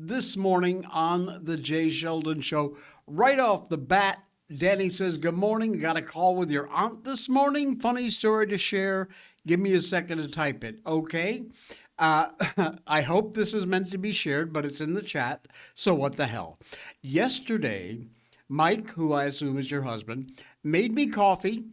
this morning on the Jay Sheldon Show. Right off the bat, Danny says, good morning. Got a call with your aunt this morning? Funny story to share. Give me a second to type it. Okay. I hope this is meant to be shared, but it's in the chat. So what the hell? Yesterday, Mike, who I assume is your husband, made me coffee,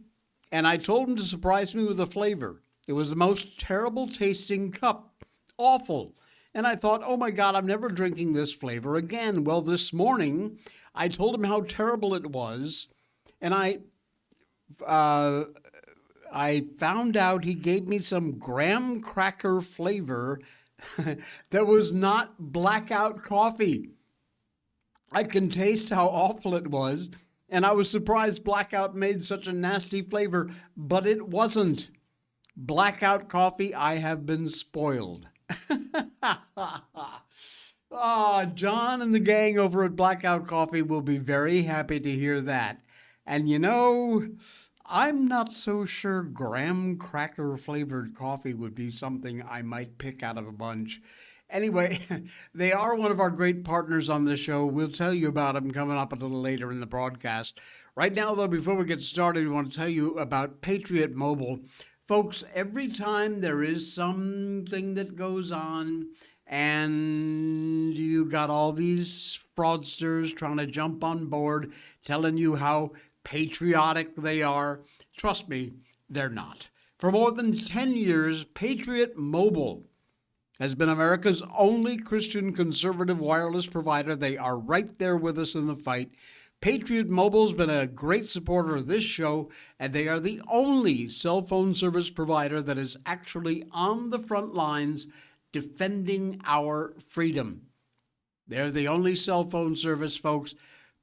and I told him to surprise me with a flavor. It was the most terrible tasting cup. Awful. And I thought, oh my God, I'm never drinking this flavor again. Well, this morning, I told him how terrible it was, and I found out he gave me some graham cracker flavor that was not blackout coffee. I can taste how awful it was, and I was surprised Blackout made such a nasty flavor, but it wasn't. Blackout coffee, I have been spoiled. John and the gang over at Blackout Coffee will be very happy to hear that. And you know, I'm not so sure graham cracker flavored coffee would be something I might pick out of a bunch. Anyway, they are one of our great partners on the show. We'll tell you about them coming up a little later in the broadcast. Right now, though, before we get started, we want to tell you about Patriot Mobile. Folks, every time there is something that goes on and you got all these fraudsters trying to jump on board, telling you how patriotic they are, trust me, they're not. For more than 10 years, Patriot Mobile has been America's only Christian conservative wireless provider. They are right there with us in the fight. Patriot Mobile's been a great supporter of this show, and they are the only cell phone service provider that is actually on the front lines defending our freedom. They're the only cell phone service, folks.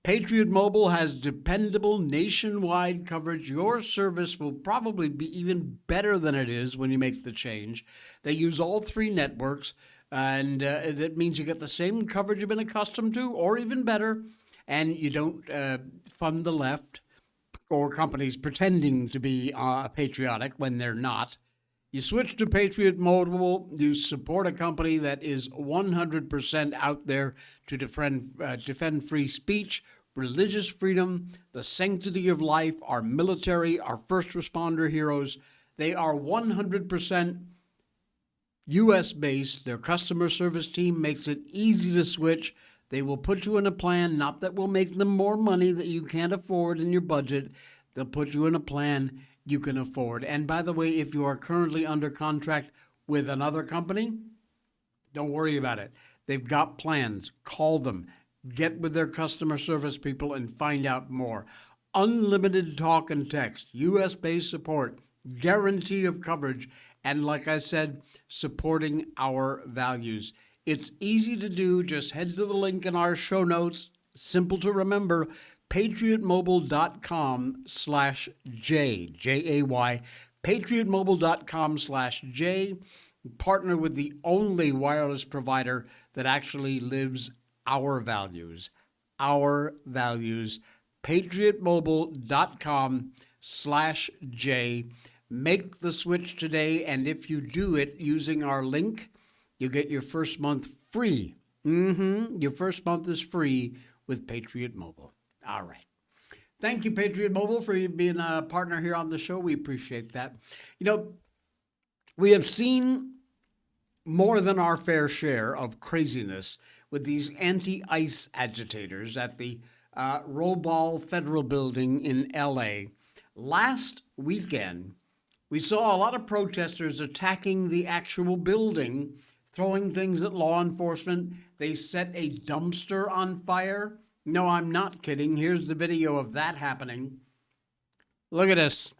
Patriot Mobile has dependable nationwide coverage. Your service will probably be even better than it is when you make the change. They use all three networks, and that means you get the same coverage you've been accustomed to, or even better. And you don't fund the left or companies pretending to be patriotic when they're not. You switch to Patriot Mobile, you support a company that is 100% out there to defend free speech, religious freedom, the sanctity of life, our military, our first responder heroes. They are 100% U.S.-based. Their customer service team makes it easy to switch. They will put you in a plan, not that will make them more money that you can't afford in your budget. They'll put you in a plan you can afford. And by the way, if you are currently under contract with another company, don't worry about it. They've got plans. Call them. Get with their customer service people and find out more. Unlimited talk and text, U.S.-based support, guarantee of coverage, and like I said, supporting our values. It's easy to do. Just head to the link in our show notes. Simple to remember, patriotmobile.com/J, J-A-Y, patriotmobile.com/J. Partner with the only wireless provider that actually lives our values. Our values. patriotmobile.com/J. Make the switch today, and if you do it using our link, you get your first month free. Your first month is free with Patriot Mobile. All right. Thank you, Patriot Mobile, for being a partner here on the show. We appreciate that. You know, we have seen more than our fair share of craziness with these anti-ICE agitators at the Robol Federal Building in L.A. Last weekend, we saw a lot of protesters attacking the actual building, throwing things at law enforcement. They set a dumpster on fire. No, I'm not kidding. Here's the video of that happening. Look at this.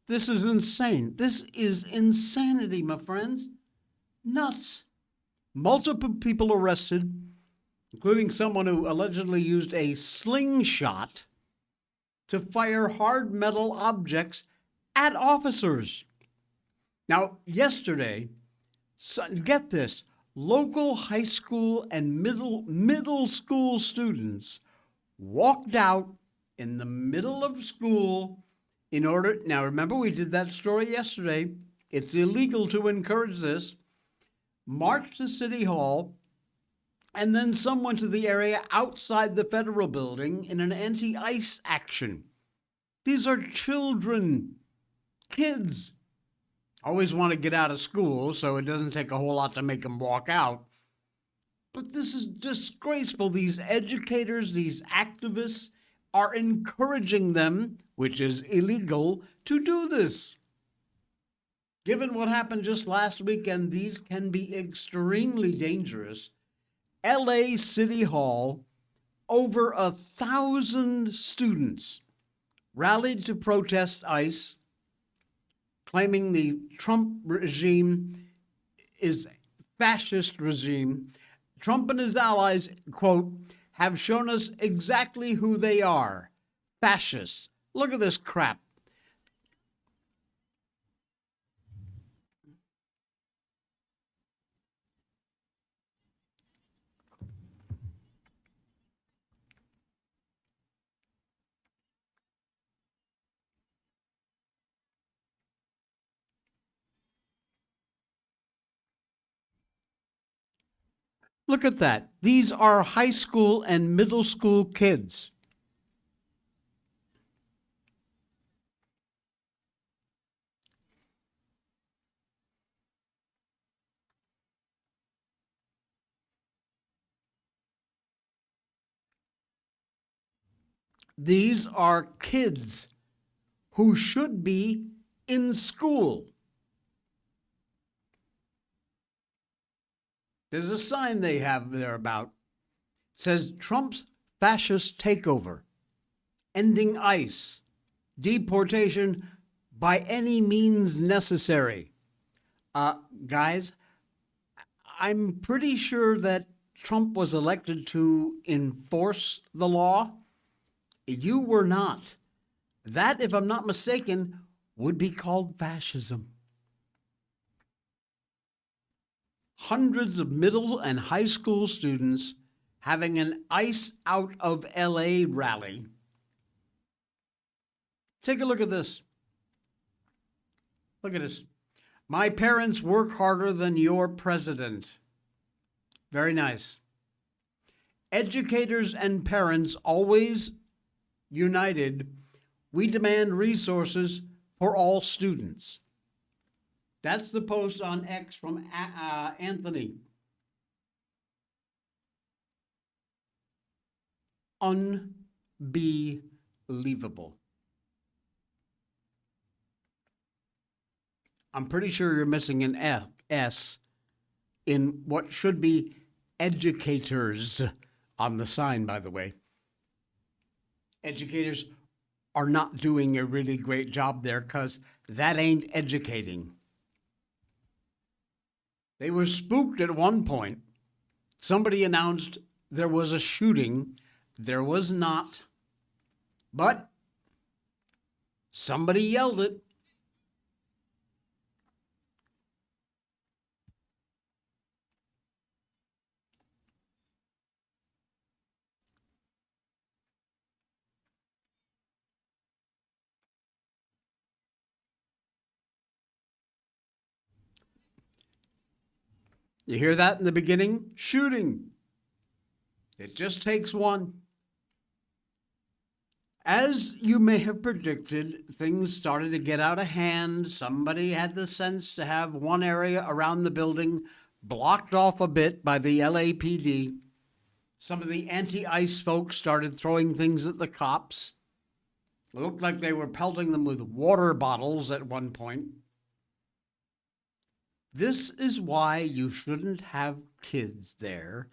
This is insane. This is insanity, my friends. Nuts. Multiple people arrested, including someone who allegedly used a slingshot to fire hard metal objects at officers. Now, yesterday, get this, local high school and middle school students walked out in the middle of school in order. Now, remember, we did that story yesterday. It's illegal to encourage this. March to City Hall, and then some went to the area outside the federal building in an anti ICE action. These are children, kids. Always want to get out of school, so it doesn't take a whole lot to make them walk out. But this is disgraceful. These educators, these activists are encouraging them, which is illegal, to do this. Given what happened just last weekend, these can be extremely dangerous. LA City Hall, over 1,000 students rallied to protest ICE, claiming the Trump regime is fascist regime. Trump and his allies, quote, have shown us exactly who they are, fascists. Look at this crap. Look at that. These are high school and middle school kids. These are kids who should be in school. There's a sign they have there about. It says Trump's fascist takeover, ending ICE, deportation by any means necessary. Guys, I'm pretty sure that Trump was elected to enforce the law. You were not. That, if I'm not mistaken, would be called fascism. Hundreds of middle and high school students having an ICE out of LA rally. Take a look at this. Look at this. My parents work harder than your president. Very nice. Educators and parents always united. We demand resources for all students. That's the post on X from Anthony. Unbelievable. I'm pretty sure you're missing an S in what should be educators on the sign, by the way. Educators are not doing a really great job there because that ain't educating. They were spooked at one point. Somebody announced there was a shooting. There was not. But somebody yelled it. You hear that in the beginning? Shooting. It just takes one. As you may have predicted, things started to get out of hand. Somebody had the sense to have one area around the building blocked off a bit by the LAPD. Some of the anti-ICE folks started throwing things at the cops. It looked like they were pelting them with water bottles at one point. This is why you shouldn't have kids there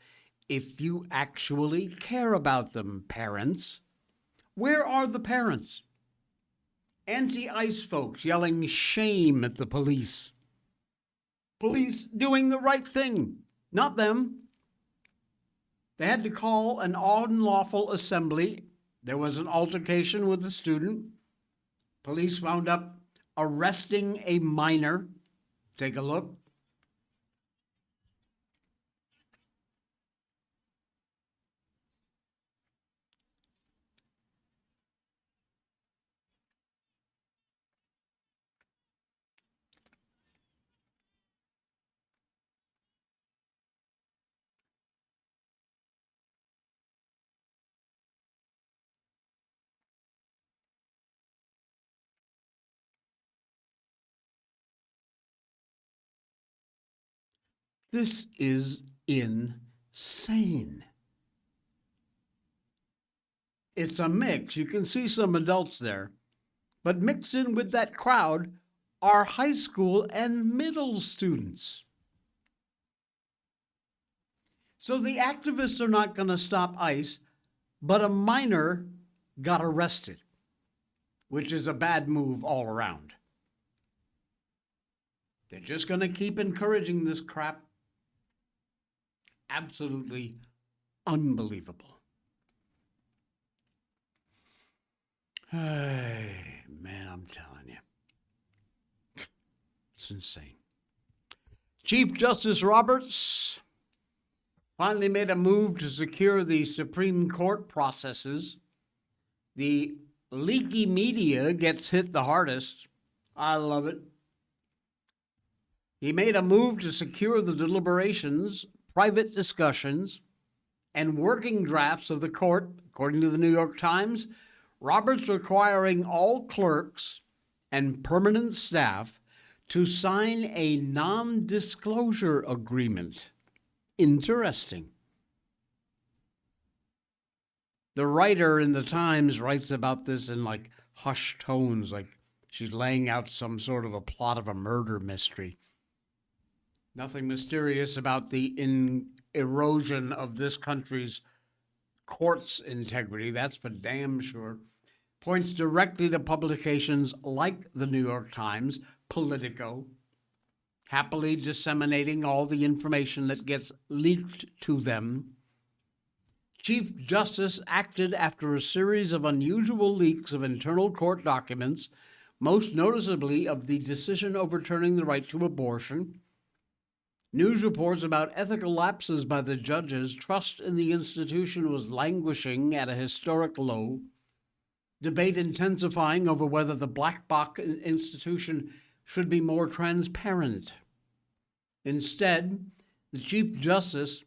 if you actually care about them, parents. Where are the parents? Anti-ICE folks yelling shame at the police. Police doing the right thing, not them. They had to call an unlawful assembly. There was an altercation with the student. Police wound up arresting a minor. Take a look. This is insane. It's a mix. You can see some adults there, but mixed in with that crowd are high school and middle students. So the activists are not going to stop ICE, but a minor got arrested, which is a bad move all around. They're just going to keep encouraging this crap. Absolutely unbelievable. Hey, man, I'm telling you. It's insane. Chief Justice Roberts finally made a move to secure the Supreme Court processes. The leaky media gets hit the hardest. I love it. He made a move to secure the deliberations, private discussions, and working drafts of the court, according to the New York Times. Roberts requiring all clerks and permanent staff to sign a non-disclosure agreement. Interesting. The writer in the Times writes about this in like hushed tones, like she's laying out some sort of a plot of a murder mystery. Nothing mysterious about the erosion of this country's court's integrity, that's for damn sure. Points directly to publications like the New York Times, Politico, happily disseminating all the information that gets leaked to them. Chief Justice acted after a series of unusual leaks of internal court documents, most noticeably of the decision overturning the right to abortion. News reports about ethical lapses by the judges, trust in the institution was languishing at a historic low, debate intensifying over whether the black box institution should be more transparent. Instead, the Chief Justice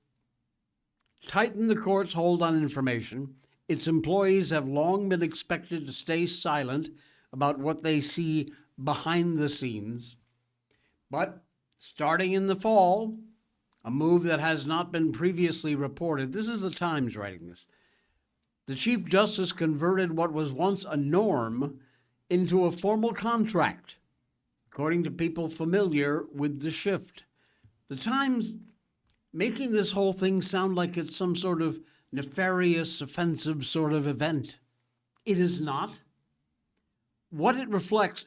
tightened the court's hold on information. Its employees have long been expected to stay silent about what they see behind the scenes. But starting in the fall, a move that has not been previously reported, this is the Times writing this, the Chief Justice converted what was once a norm into a formal contract, according to people familiar with the shift. The Times making this whole thing sound like it's some sort of nefarious, offensive sort of event. It is not. What it reflects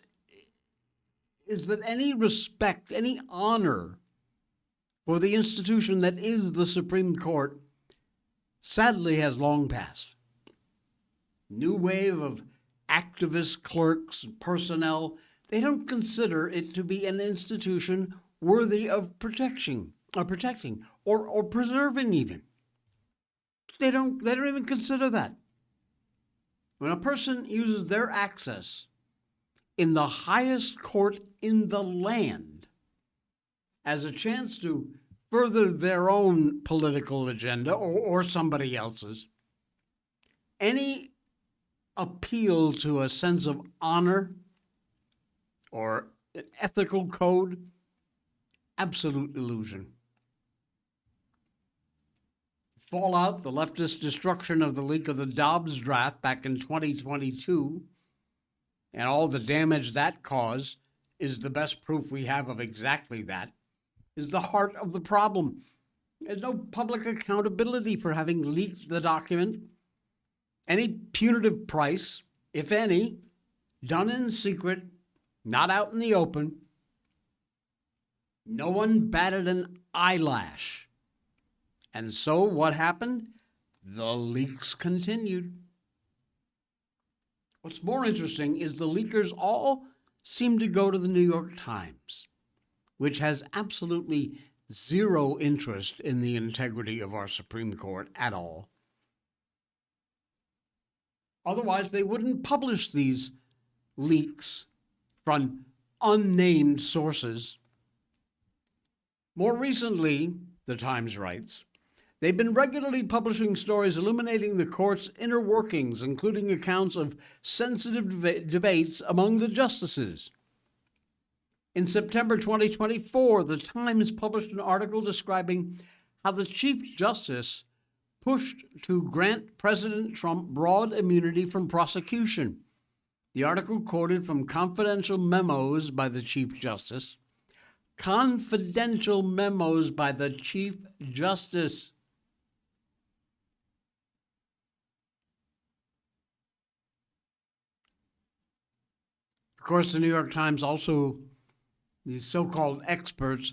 is that any respect, any honor for the institution that is the Supreme Court sadly has long passed. New wave of activists, clerks, personnel, they don't consider it to be an institution worthy of protecting or preserving even. They don't even consider that. When a person uses their access in the highest court in the land as a chance to further their own political agenda or somebody else's, any appeal to a sense of honor or an ethical code, absolute illusion. Fallout, the leftist destruction of the leak of the Dobbs draft back in 2022, and all the damage that caused is the best proof we have of exactly that, is the heart of the problem. There's no public accountability for having leaked the document. Any punitive price, if any, done in secret, not out in the open. No one batted an eyelash. And so what happened? The leaks continued. What's more interesting is the leakers all seem to go to the New York Times, which has absolutely zero interest in the integrity of our Supreme Court at all. Otherwise, they wouldn't publish these leaks from unnamed sources. More recently, the Times writes, they've been regularly publishing stories illuminating the court's inner workings, including accounts of sensitive debates among the justices. In September 2024, the Times published an article describing how the Chief Justice pushed to grant President Trump broad immunity from prosecution. The article quoted from confidential memos by the Chief Justice. Confidential memos by the Chief Justice. Of course, the New York Times also, these so-called experts,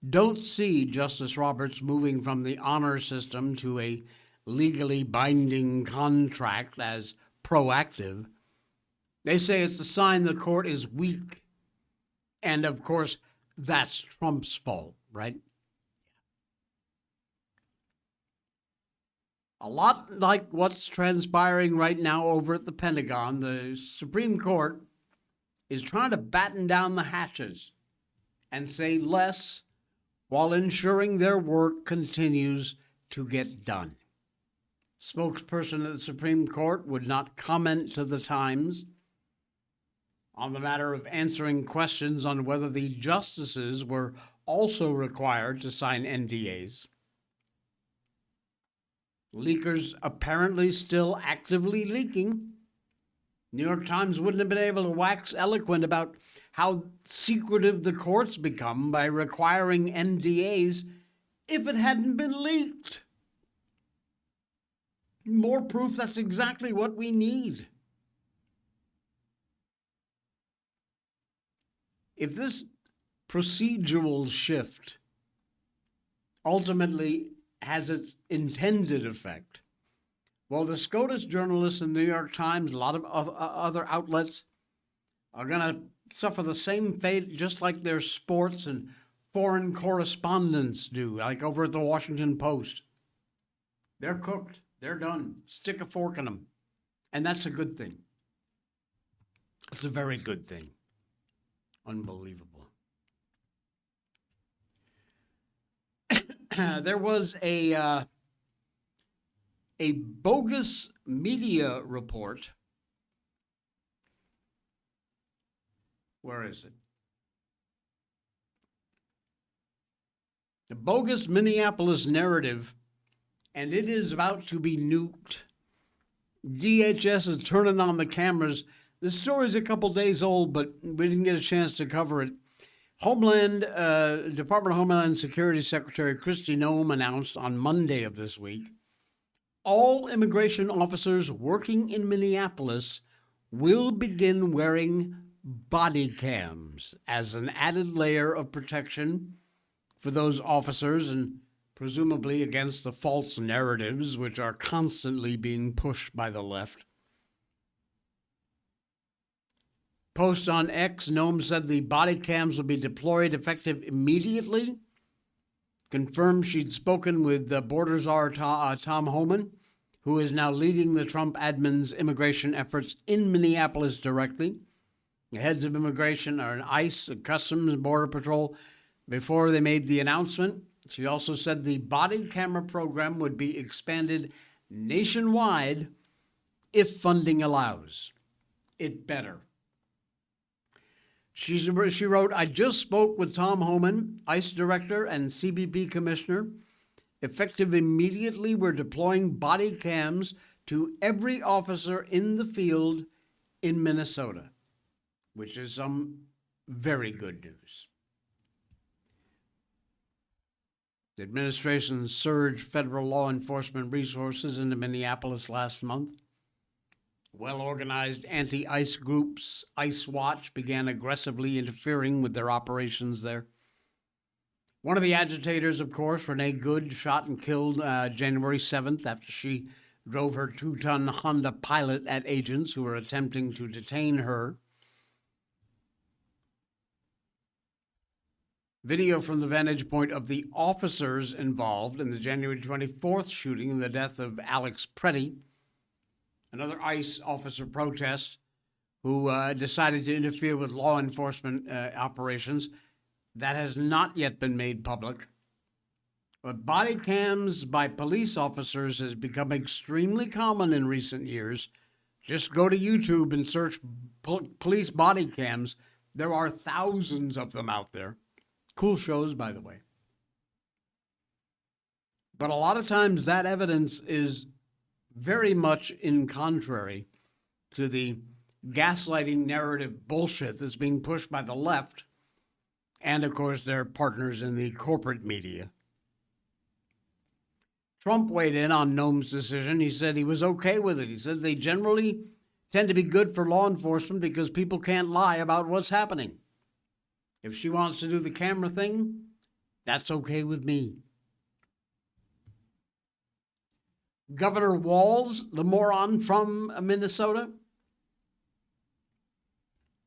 don't see Justice Roberts moving from the honor system to a legally binding contract as proactive. They say it's a sign the court is weak. And of course, that's Trump's fault, right? A lot like what's transpiring right now over at the Pentagon, the Supreme Court is trying to batten down the hatches and say less while ensuring their work continues to get done. Spokesperson of the Supreme Court would not comment to the Times on the matter of answering questions on whether the justices were also required to sign NDAs. Leakers apparently still actively leaking. New York Times wouldn't have been able to wax eloquent about how secretive the courts become by requiring NDAs if it hadn't been leaked. More proof that's exactly what we need. If this procedural shift ultimately has its intended effect, well, the SCOTUS journalists in the New York Times, a lot of other outlets, are going to suffer the same fate, just like their sports and foreign correspondents do, like over at the Washington Post. They're cooked. They're done. Stick a fork in them. And that's a good thing. It's a very good thing. Unbelievable. There was a bogus media report. Where is it? The bogus Minneapolis narrative, and it is about to be nuked. DHS is turning on the cameras. The story's a couple days old, but we didn't get a chance to cover it. Department of Homeland Security Secretary Kristi Noem announced on Monday of this week, all immigration officers working in Minneapolis will begin wearing body cams as an added layer of protection for those officers and presumably against the false narratives which are constantly being pushed by the left. Post on X, Noem said the body cams will be deployed effective immediately. Confirmed she'd spoken with the border czar Tom Homan, who is now leading the Trump admin's immigration efforts in Minneapolis directly. The heads of immigration are in ICE, Customs, and Border Patrol. Before they made the announcement, she also said the body camera program would be expanded nationwide if funding allows. It better. She wrote, I just spoke with Tom Homan, ICE Director and CBP Commissioner. Effective immediately, we're deploying body cams to every officer in the field in Minnesota, which is some very good news. The administration surged federal law enforcement resources into Minneapolis last month. Well-organized anti-ICE groups, ICE Watch, began aggressively interfering with their operations there. One of the agitators, of course, Renee Good, shot and killed January 7th after she drove her 2-ton Honda Pilot at agents who were attempting to detain her. Video from the vantage point of the officers involved in the January 24th shooting and the death of Alex Preddy, another ICE officer protest who decided to interfere with law enforcement operations. That has not yet been made public. But body cams by police officers has become extremely common in recent years. Just go to YouTube and search police body cams. There are thousands of them out there. Cool shows, by the way. But a lot of times that evidence is very much in contrary to the gaslighting narrative bullshit that's being pushed by the left and, of course, their partners in the corporate media. Trump weighed in on Noam's decision. He said he was okay with it. He said they generally tend to be good for law enforcement because people can't lie about what's happening. If she wants to do the camera thing, that's okay with me. Governor Walz, the moron from Minnesota,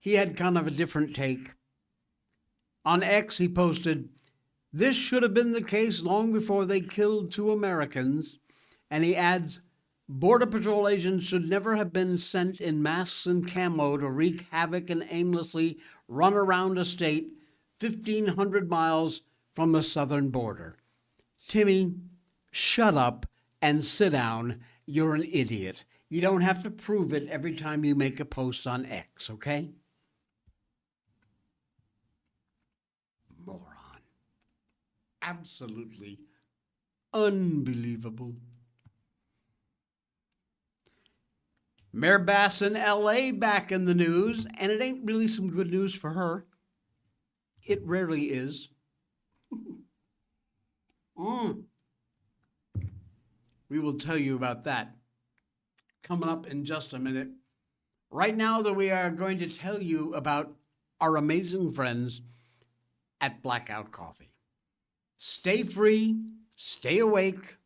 he had kind of a different take. On X, he posted, "This should have been the case long before they killed 2 Americans." And he adds, "Border Patrol agents should never have been sent in masks and camo to wreak havoc and aimlessly run around a state 1,500 miles from the southern border." Timmy, shut up and sit down. You're an idiot. You don't have to prove it every time you make a post on X, okay? Moron. Absolutely unbelievable. Mayor Bass in LA back in the news, and it ain't really some good news for her. It rarely is. We will tell you about that coming up in just a minute. Right now, though, we are going to tell you about our amazing friends at Blackout Coffee. Stay free, stay awake,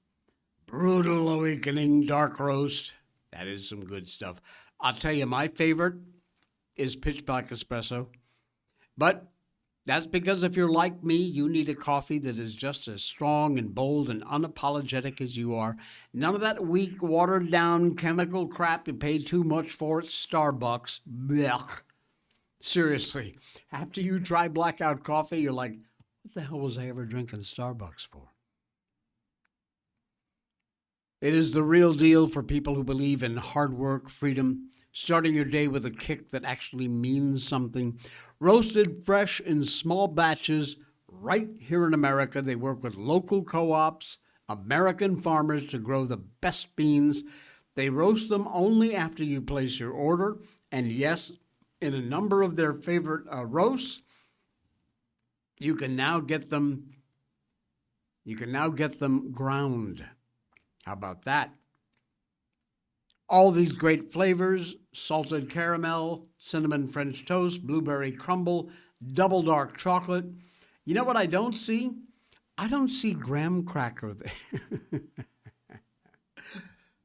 brutal awakening dark roast. That is some good stuff. I'll tell you, my favorite is pitch black espresso. But that's because if you're like me, you need a coffee that is just as strong and bold and unapologetic as you are. None of that weak, watered-down chemical crap you pay too much for at Starbucks. Blech. Seriously, after you try Blackout Coffee, you're like, what the hell was I ever drinking Starbucks for? It is the real deal for people who believe in hard work, freedom, starting your day with a kick that actually means something. Roasted fresh in small batches right here in America. They work with local co-ops, American farmers to grow the best beans. They roast them only after you place your order. And yes, in a number of their favorite roasts, you can now get them ground. How about that? All these great flavors: salted caramel, cinnamon French toast, blueberry crumble, double dark chocolate. You know what I don't see? I don't see graham cracker there.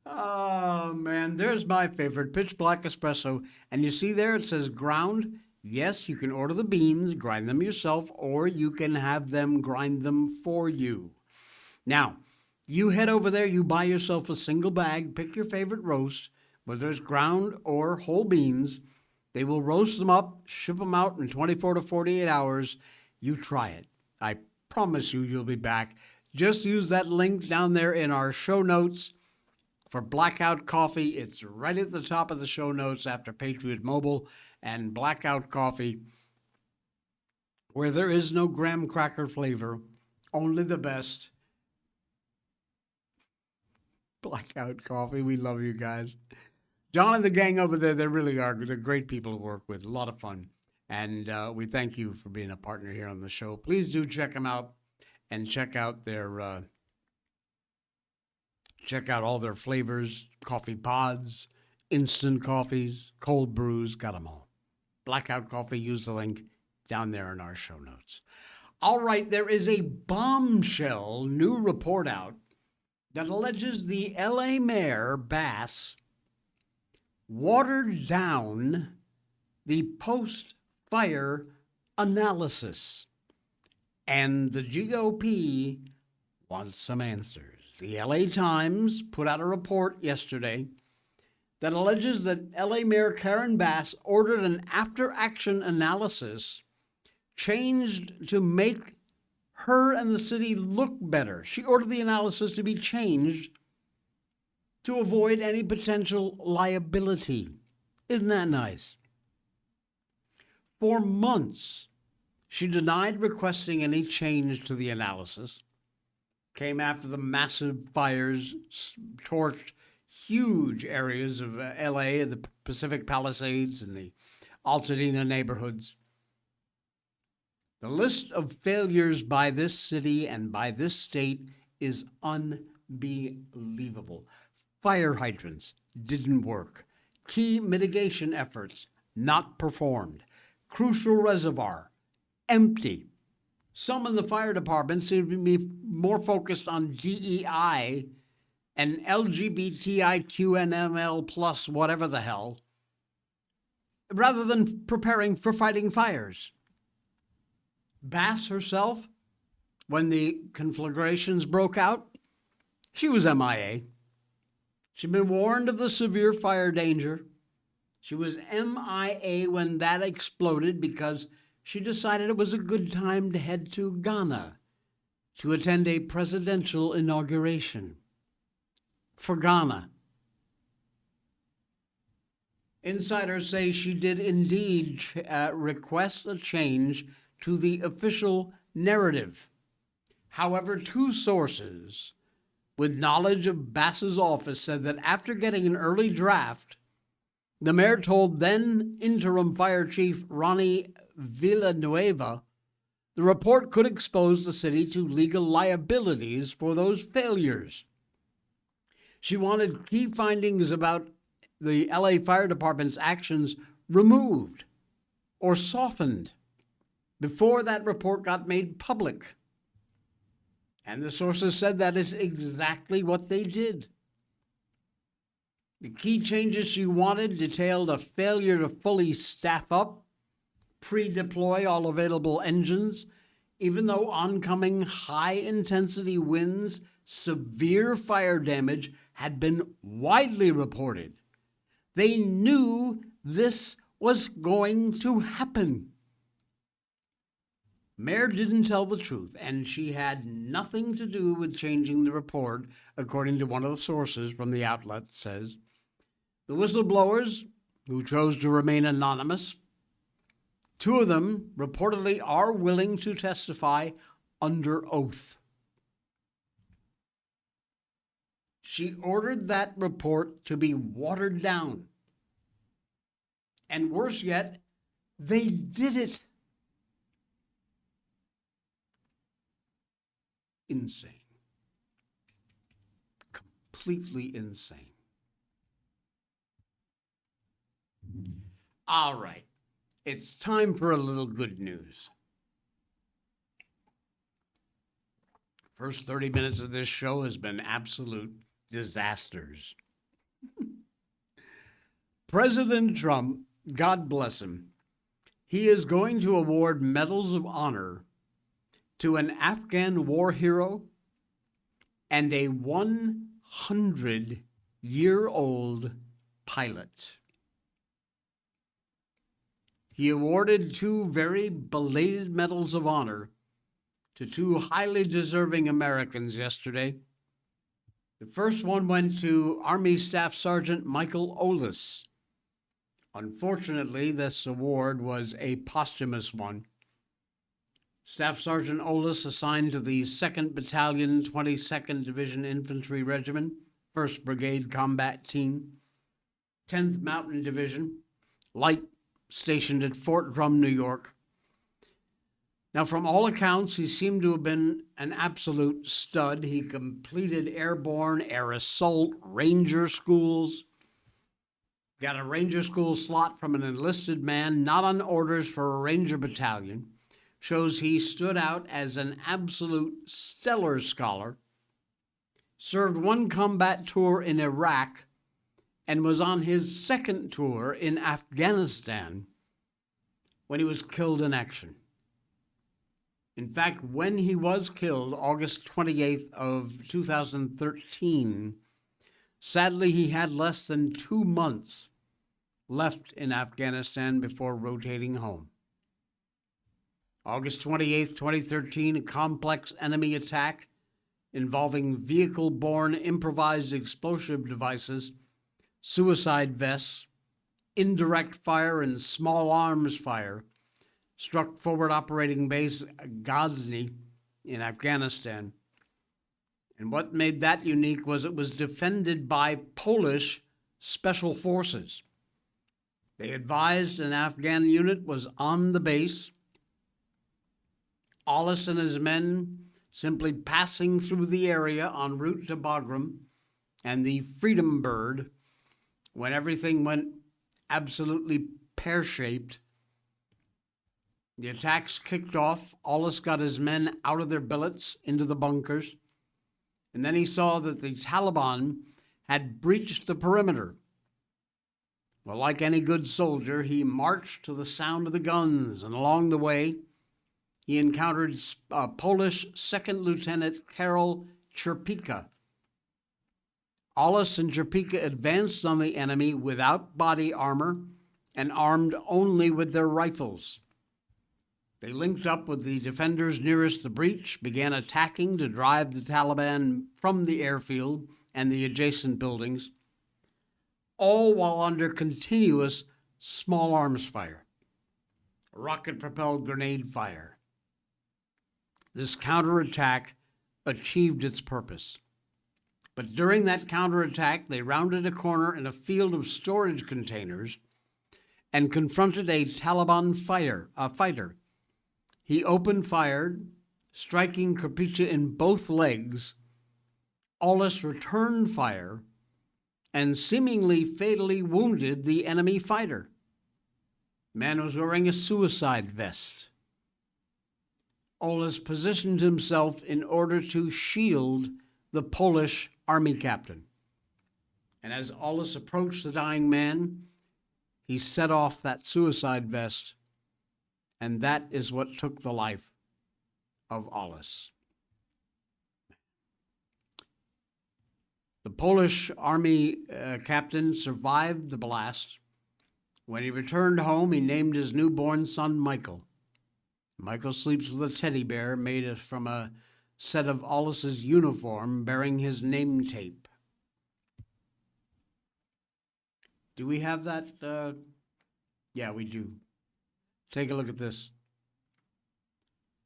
Oh, man, there's my favorite, pitch black espresso. And you see there it says ground. Yes, you can order the beans, grind them yourself, or you can have them grind them for you. Now, you head over there, you buy yourself a single bag, pick your favorite roast, whether it's ground or whole beans. They will roast them up, ship them out in 24 to 48 hours. You try it. I promise you, you'll be back. Just use that link down there in our show notes for Blackout Coffee. It's right at the top of the show notes after Patriot Mobile and Blackout Coffee, where there is no graham cracker flavor, only the best. Blackout Coffee. We love you guys. John and the gang over there, they really are. They're great people to work with. A lot of fun. And we thank you for being a partner here on the show. Please do check them out and check out their check out all their flavors, coffee pods, instant coffees, cold brews, got them all. Blackout Coffee, use the link down there in our show notes. All right, there is a bombshell new report out that alleges the LA Mayor, Bass, watered down the post-fire analysis. And the GOP wants some answers. The LA Times put out a report yesterday that alleges that LA Mayor Karen Bass ordered an after-action analysis changed to make her and the city look better. She ordered the analysis to be changed to avoid any potential liability. Isn't that nice? For months, she denied requesting any change to the analysis, came after the massive fires torched huge areas of LA, the Pacific Palisades, and the Altadena neighborhoods. The list of failures by this city and by this state is unbelievable. Fire hydrants didn't work. Key mitigation efforts not performed. Crucial reservoir empty. Some in the fire department seem to be more focused on DEI and LGBTIQNML plus whatever the hell, rather than preparing for fighting fires. Bass herself, when the conflagrations broke out, she was MIA. She'd been warned of the severe fire danger. She was MIA when that exploded because she decided it was a good time to head to Ghana to attend a presidential inauguration. For Ghana. Insiders say she did indeed request a change to the official narrative. However, two sources with knowledge of Bass's office said that after getting an early draft, the mayor told then interim fire chief Ronnie Villanueva the report could expose the city to legal liabilities for those failures. She wanted key findings about the LA Fire Department's actions removed or softened before that report got made public. And the sources said that is exactly what they did. The key changes she wanted detailed a failure to fully staff up, pre-deploy all available engines, even though oncoming high-intensity winds, severe fire damage had been widely reported. They knew this was going to happen. Mayor didn't tell the truth, and she had nothing to do with changing the report, according to one of the sources from the outlet says. The whistleblowers, who chose to remain anonymous, two of them reportedly are willing to testify under oath. She ordered that report to be watered down. And worse yet, they did it. Insane. Completely insane. All right. It's time for a little good news. First 30 minutes of this show has been absolute disasters. President Trump, God bless him, he is going to award medals of honor to an Afghan war hero and a 100-year-old pilot. He awarded two very belated medals of honor to two highly deserving Americans yesterday. The first one went to Army Staff Sergeant Michael Olis. Unfortunately, this award was a posthumous one. Staff Sergeant Olis, assigned to the 2nd Battalion, 22nd Division Infantry Regiment, 1st Brigade Combat Team, 10th Mountain Division, Light, stationed at Fort Drum, New York. Now, from all accounts, he seemed to have been an absolute stud. He completed airborne, air assault, ranger schools, got a ranger school slot from an enlisted man, not on orders for a ranger battalion. Shows he stood out as an absolute stellar scholar, served one combat tour in Iraq, and was on his second tour in Afghanistan when he was killed in action. In fact, when he was killed, August 28th of 2013, sadly he had less than 2 months left in Afghanistan before rotating home. August 28, 2013, a complex enemy attack involving vehicle-borne improvised explosive devices, suicide vests, indirect fire, and small arms fire struck forward operating base Ghazni in Afghanistan. And what made that unique was it was defended by Polish special forces. They advised an Afghan unit was on the base. Aulis and his men simply passing through the area en route to Bagram, and the Freedom Bird, when everything went absolutely pear-shaped, the attacks kicked off. Aulis got his men out of their billets into the bunkers, and then he saw that the Taliban had breached the perimeter. Well, like any good soldier, he marched to the sound of the guns, and along the way, he encountered Polish Second Lieutenant Karol Czerpika. Aulis and Czerpika advanced on the enemy without body armor and armed only with their rifles. They linked up with the defenders nearest the breach, began attacking to drive the Taliban from the airfield and the adjacent buildings, all while under continuous small arms fire, rocket-propelled grenade fire. This counterattack achieved its purpose. But during that counterattack, they rounded a corner in a field of storage containers and confronted a Taliban fighter. He opened fire, striking Czerpika in both legs. Aulis returned fire and seemingly fatally wounded the enemy fighter. The man was wearing a suicide vest. Aulis positioned himself in order to shield the Polish army captain. And as Aulis approached the dying man, he set off that suicide vest, and that is what took the life of Aulis. The Polish army captain survived the blast. When he returned home, he named his newborn son Michael. Michael sleeps with a teddy bear made from a set of Aulis's uniform bearing his name tape. Do we have that? Yeah, we do. Take a look at this.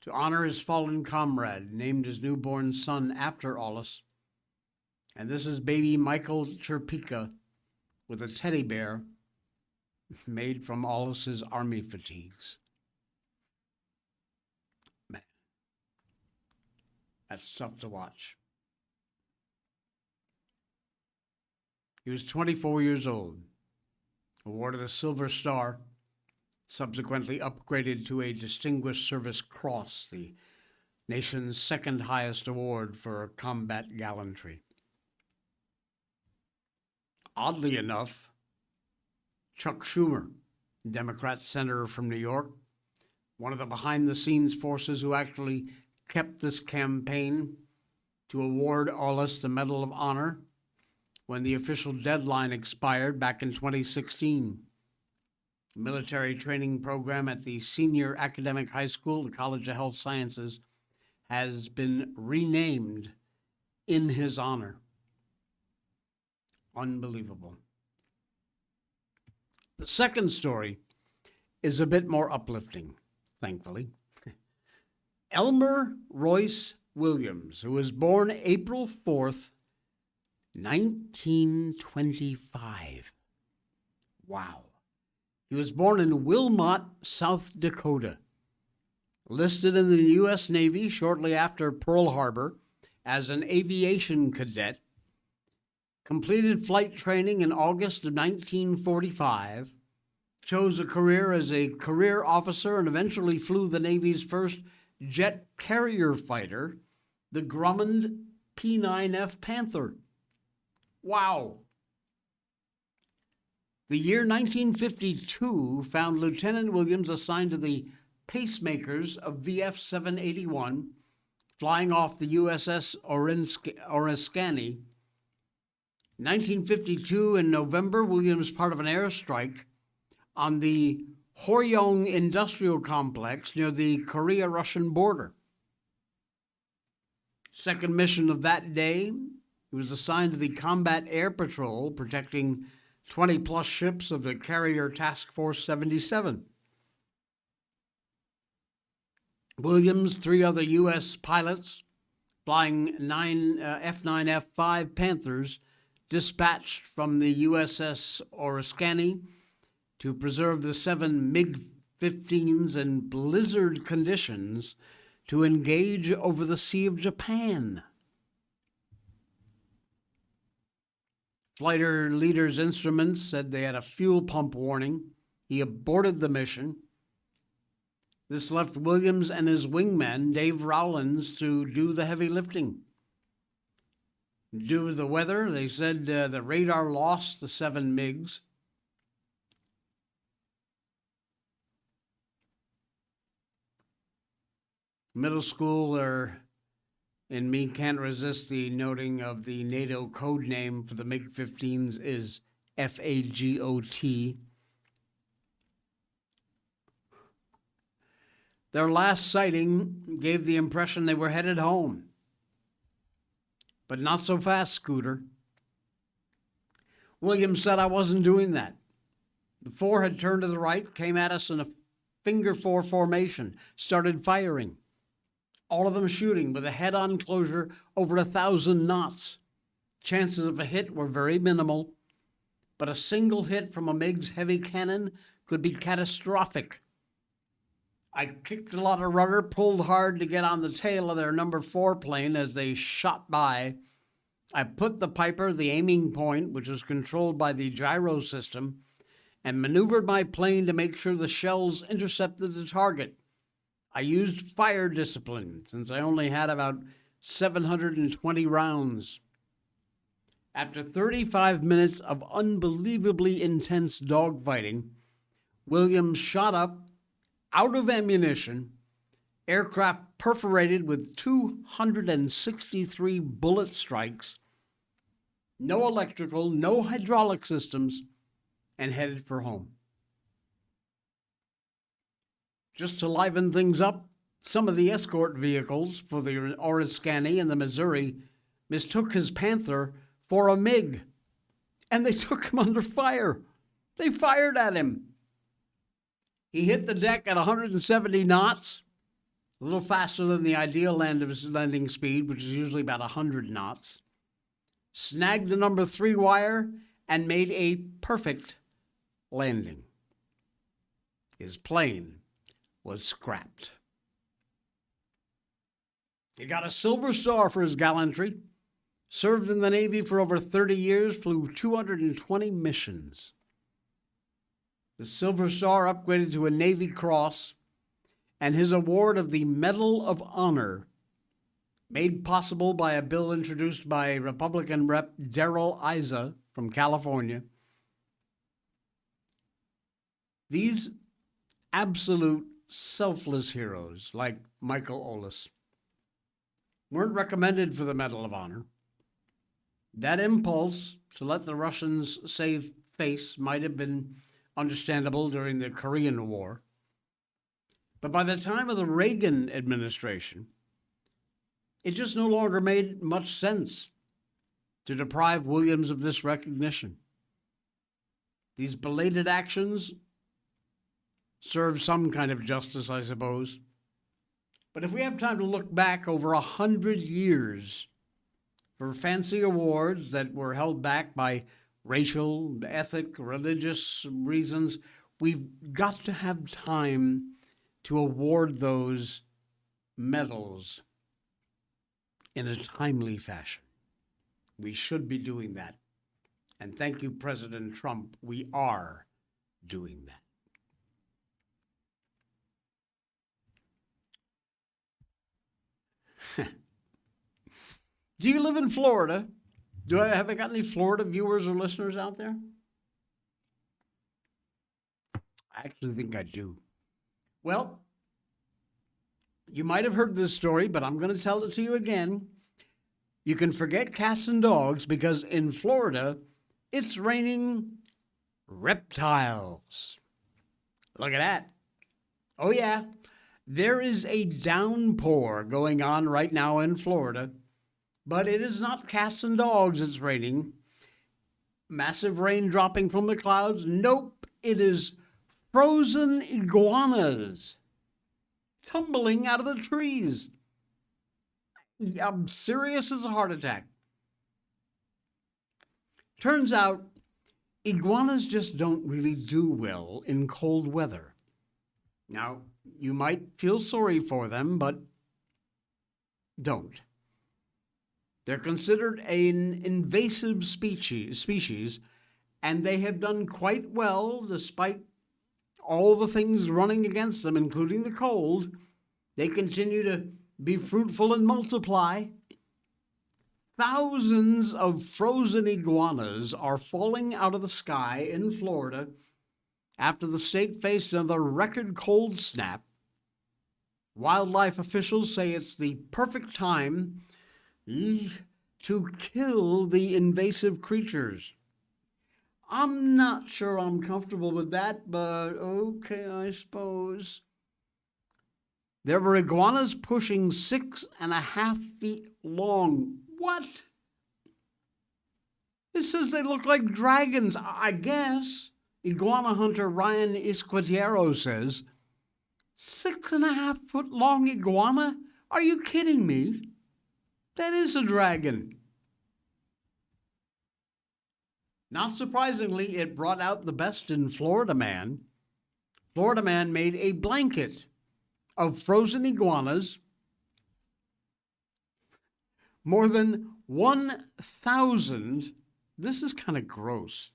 To honor his fallen comrade, named his newborn son after Aulis. And this is baby Michael Czerpika with a teddy bear made from Aulis's army fatigues. Man, that's tough to watch. He was 24 years old, awarded a Silver Star, subsequently upgraded to a Distinguished Service Cross, the nation's second highest award for combat gallantry. Oddly enough, Chuck Schumer, Democrat senator from New York, one of the behind-the-scenes forces who actually kept this campaign to award Aulis the Medal of Honor when the official deadline expired back in 2016. The military training program at the Senior Academic High School, the College of Health Sciences, has been renamed in his honor. Unbelievable. The second story is a bit more uplifting, thankfully. Elmer Royce Williams, who was born April 4th, 1925. Wow. He was born in Wilmot, South Dakota. Listed in the U.S. Navy shortly after Pearl Harbor as an aviation cadet. Completed flight training in August of 1945, chose a career as a career officer, and eventually flew the Navy's first jet carrier fighter, the Grumman P-9F Panther. Wow. The year 1952 found Lieutenant Williams assigned to the pacemakers of VF-781, flying off the USS Oriskany. 1952, in November, Williams part of an airstrike on the Horyong Industrial Complex near the Korea-Russian border. Second mission of that day, he was assigned to the Combat Air Patrol, protecting 20-plus ships of the Carrier Task Force 77. Williams, three other U.S. pilots flying F-9, F-5 Panthers dispatched from the USS Oriskany to preserve the 7 MiG-15s in blizzard conditions to engage over the Sea of Japan. Flighter leader's instruments said they had a fuel pump warning. He aborted the mission. This left Williams and his wingman, Dave Rowlands, to do the heavy lifting. Due to the weather, they said the radar lost the 7 MiGs. Middle schooler in me can't resist the noting of the NATO code name for the MiG-15s is FAGOT. Their last sighting gave the impression they were headed home. But not so fast, Scooter. Williams said, I wasn't doing that. The 4 had turned to the right, came at us in a finger 4 formation, started firing. All of them shooting with a head-on closure over 1,000 knots. Chances of a hit were very minimal, but a single hit from a MiG's heavy cannon could be catastrophic. I kicked a lot of rudder, pulled hard to get on the tail of their number 4 plane as they shot by. I put the Piper, the aiming point, which was controlled by the gyro system, and maneuvered my plane to make sure the shells intercepted the target. I used fire discipline since I only had about 720 rounds. After 35 minutes of unbelievably intense dogfighting, Williams shot up, out of ammunition, aircraft perforated with 263 bullet strikes, no electrical, no hydraulic systems, and headed for home. Just to liven things up, some of the escort vehicles for the Oriskany and the Missouri mistook his Panther for a MiG, and they took him under fire. They fired at him. He hit the deck at 170 knots, a little faster than the ideal landing speed, which is usually about 100 knots, snagged the number 3 wire, and made a perfect landing. His plane was scrapped. He got a Silver Star for his gallantry, served in the Navy for over 30 years, flew 220 missions. The Silver Star upgraded to a Navy Cross, and his award of the Medal of Honor, made possible by a bill introduced by Republican Rep. Darrell Issa from California. These absolute selfless heroes like Michael Ollis weren't recommended for the Medal of Honor. That impulse to let the Russians save face might have been understandable during the Korean War. But by the time of the Reagan administration, it just no longer made much sense to deprive Williams of this recognition. These belated actions serve some kind of justice, I suppose. But if we have time to look back over 100 years for fancy awards that were held back by racial, ethnic, religious reasons, we've got to have time to award those medals in a timely fashion. We should be doing that. And thank you, President Trump. We are doing that. Do you live in Florida? Have I got any Florida viewers or listeners out there? I actually think I do. Well, you might have heard this story, but I'm going to tell it to you again. You can forget cats and dogs because in Florida, it's raining reptiles. Look at that. Oh, yeah. There is a downpour going on right now in Florida, but it is not cats and dogs it's raining. Massive rain dropping from the clouds. Nope, it is frozen iguanas. tumbling out of the trees. I'm serious as a heart attack. Turns out, iguanas just don't really do well in cold weather. Now, you might feel sorry for them, but don't. They're considered an invasive species, and they have done quite well despite all the things running against them, including the cold. They continue to be fruitful and multiply. Thousands of frozen iguanas are falling out of the sky in Florida after the state faced another record cold snap. Wildlife officials say it's the perfect time to kill the invasive creatures. I'm not sure I'm comfortable with that, but okay, I suppose. There were iguanas pushing 6.5 feet long. What? It says they look like dragons, I guess. Iguana hunter Ryan Escudiero says, 6.5 foot long iguana? Are you kidding me? That is a dragon. Not surprisingly, it brought out the best in Florida Man. Florida Man made a blanket of frozen iguanas. More than 1,000, this is kind of gross,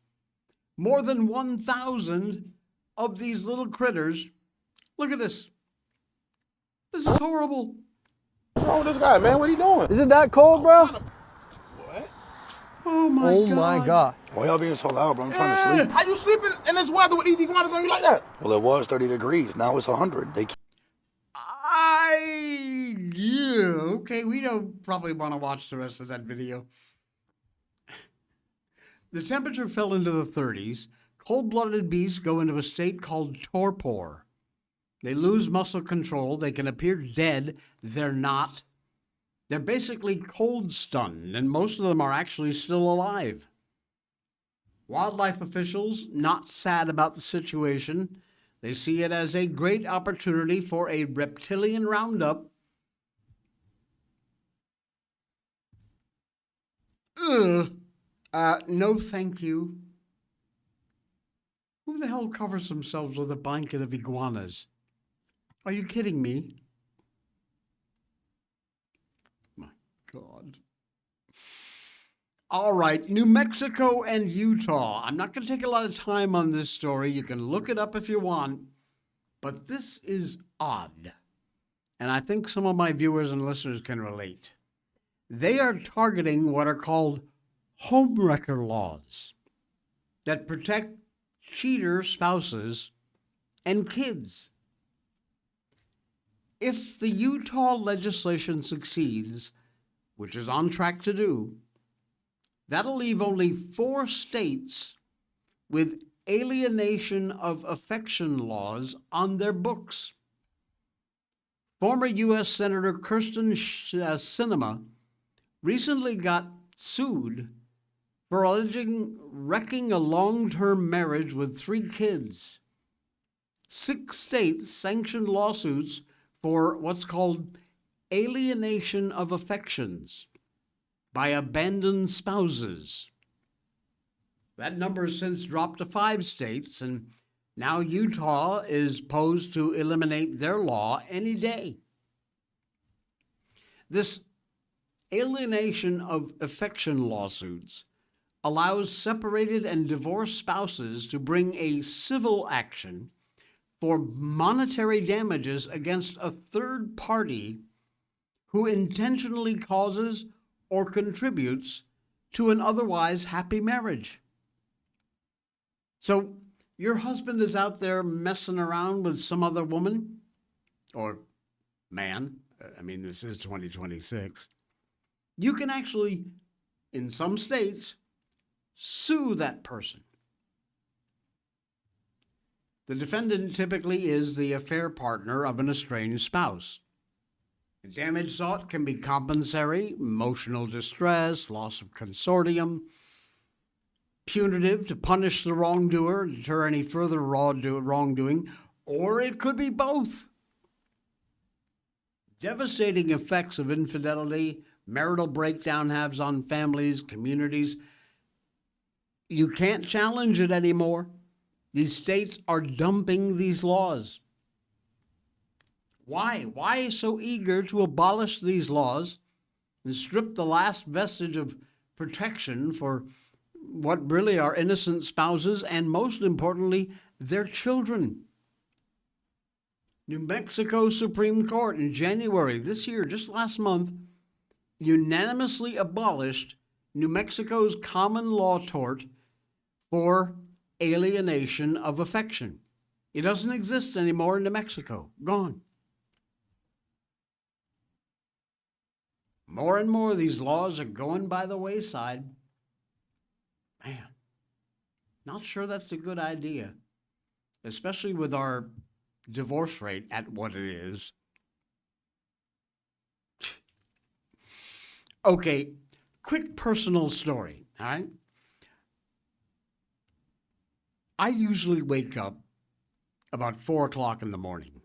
more than 1,000 of these little critters. Look at this. This is horrible. What's wrong with this guy, man? What are you doing? Is it that cold, bro? What? Oh my God. Why y'all being so loud, bro? I'm trying to sleep. How you sleeping in this weather with these iguanas on you like that? Well, it was 30 degrees. Now it's 100. Okay, we don't probably want to watch the rest of that video. The temperature fell into the 30s. Cold-blooded beasts go into a state called torpor. They lose muscle control. They can appear dead. They're not. They're basically cold stunned, and most of them are actually still alive. Wildlife officials not sad about the situation. They see it as a great opportunity for a reptilian roundup. No thank you. Who the hell covers themselves with a blanket of iguanas? Are you kidding me? My God. All right, New Mexico and Utah. I'm not going to take a lot of time on this story. You can look it up if you want. But this is odd. And I think some of my viewers and listeners can relate. They are targeting what are called homewrecker laws that protect cheater spouses and kids. If the Utah legislation succeeds, which is on track to do, that'll leave only 4 states with alienation of affection laws on their books. Former U.S. Senator Kirsten Sinema recently got sued for alleging wrecking a long-term marriage with 3 kids. 6 states sanctioned lawsuits for what's called alienation of affections by abandoned spouses. That number has since dropped to 5 states, and now Utah is posed to eliminate their law any day. This alienation of affection lawsuits allows separated and divorced spouses to bring a civil action for monetary damages against a third party who intentionally causes or contributes to an otherwise happy marriage. So your husband is out there messing around with some other woman or man. I mean, this is 2026. You can actually, in some states, sue that person. The defendant typically is the affair partner of an estranged spouse. The damage sought can be compensatory, emotional distress, loss of consortium, punitive to punish the wrongdoer, deter any further wrongdoing, or it could be both. devastating effects of infidelity, marital breakdown has on families, communities. You can't challenge it anymore. These states are dumping these laws. Why? Why so eager to abolish these laws and strip the last vestige of protection for what really are innocent spouses and, most importantly, their children? New Mexico Supreme Court in January this year, just last month, unanimously abolished New Mexico's common law tort for alienation of affection. It doesn't exist anymore in New Mexico. Gone. More and more of these laws are going by the wayside. Man, not sure that's a good idea, especially with our divorce rate at what it is. Okay, quick personal story, all right? I usually wake up about 4 o'clock in the morning,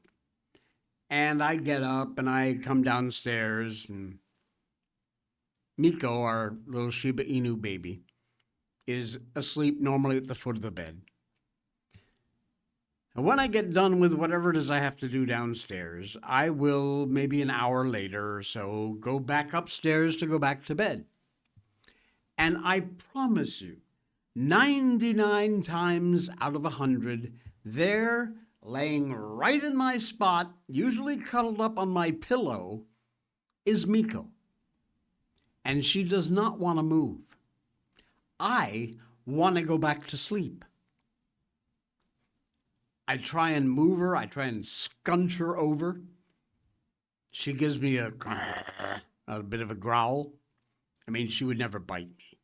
and I get up and I come downstairs, and Miko, our little Shiba Inu baby, is asleep normally at the foot of the bed. And when I get done with whatever it is I have to do downstairs, I will, maybe an hour later or so, go back upstairs to go back to bed. And I promise you, 99 times out of 100, there, laying right in my spot, usually cuddled up on my pillow, is Miko. And she does not want to move. I want to go back to sleep. I try and move her. I try and scunch her over. She gives me a bit of a growl. I mean, she would never bite me,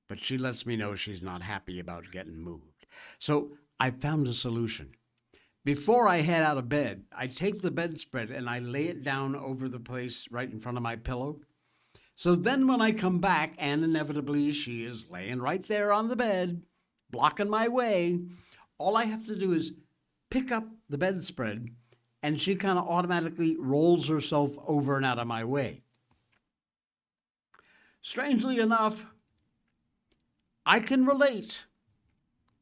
but she lets me know she's not happy about getting moved. So I found a solution. Before I head out of bed, I take the bedspread and I lay it down over the place right in front of my pillow. So then when I come back, and inevitably she is laying right there on the bed, blocking my way, all I have to do is pick up the bedspread, and she kind of automatically rolls herself over and out of my way. Strangely enough, I can relate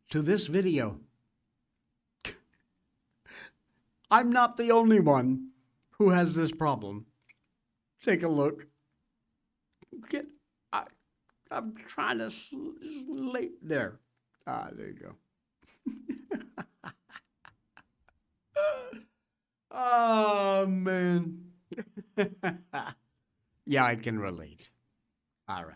to this video. I'm not the only one who has this problem. Take a look. I'm trying to sleep there. There you go. Oh, man. Yeah, I can relate. All right.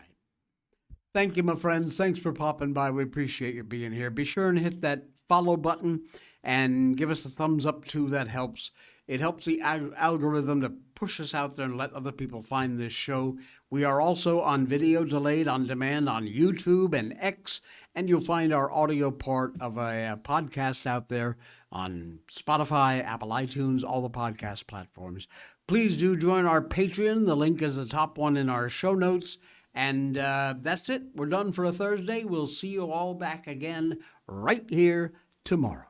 Thank you, my friends. Thanks for popping by. We appreciate you being here. Be sure and hit that follow button and give us a thumbs up, too. That helps. It helps the algorithm to push us out there and let other people find this show. We are also on video, delayed on demand on YouTube and X, and you'll find our audio part of a podcast out there on Spotify, Apple iTunes, all the podcast platforms. Please do join our Patreon. The link is the top one in our show notes. And that's it. We're done for a Thursday. We'll see you all back again right here tomorrow.